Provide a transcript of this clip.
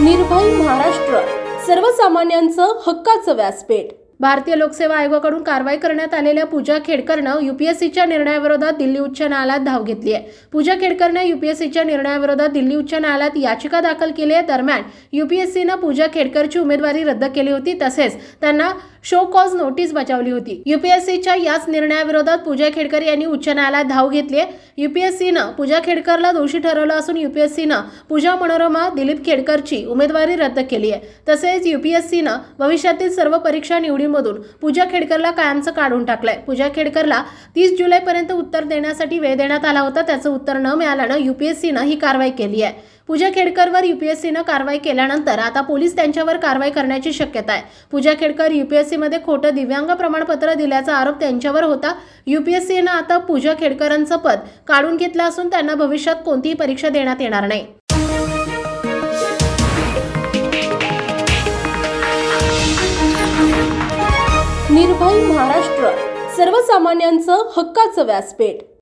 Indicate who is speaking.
Speaker 1: निर्भय महाराष्ट्र, सर्वसामान्यांचं हक्काचं व्यासपीठ। भारतीय लोकसेवा आयोगाकडून कारवाई करण्यात आलेल्या पूजा खेडकरनं यूपीएससीच्या निर्णयाविरोधात दिल्ली उच्च न्यायालयात धाव घेतली आहे। पूजा खेडकरनं यूपीएससीच्या निर्णयाविरोधात दिल्ली उच्च न्यायालयात याचिका दाखल केली आहे। दरम्यान यूपीएससीनं पूजा खेडकरची उमेदवारी रद्द केली होती, तसेच त्यांना शो कॉज नोटीस बजावली होती। यूपीएससीच्या याच निर्णयाविरोधात पूजा खेडकर यांनी उच्च न्यायालयात धाव घेतली आहे। यूपीएससीनं पूजा खेडकरला दोषी ठरवलं असून यूपीएससीनं पूजा मनोरमा दिलीप खेडकरची उमेदवारी रद्द केली आहे। तसेच यूपीएससीनं भविष्यातील सर्व परीक्षा निवडीमधून पूजा खेडकरला कायमचं काढून टाकलंय। पूजा खेडकरला 30 जुलैपर्यंत उत्तर देण्यासाठी वेळ देण्यात आला होता, त्याचं उत्तर न मिळाल्यानं यूपीएससीनं ही कारवाई केली आहे। पूजा खेडकरवर यूपीएससीनं कारवाई केल्यानंतर आता पोलीस त्यांच्यावर कारवाई करण्याची शक्यता आहे। पूजा खेडकर यूपीएससीमध्ये खोटं दिव्यांग प्रमाणपत्र दिल्याचा आरोप त्यांच्यावर होता। यूपीएससीनं आता पूजा खेडकरांचं पद काढून घेतलं असून त्यांना भविष्यात कोणतीही परीक्षा देण्यात येणार नाही। निर्भय महाराष्ट्र, सर्वसामान्यांचं हक्काचं व्यासपीठ।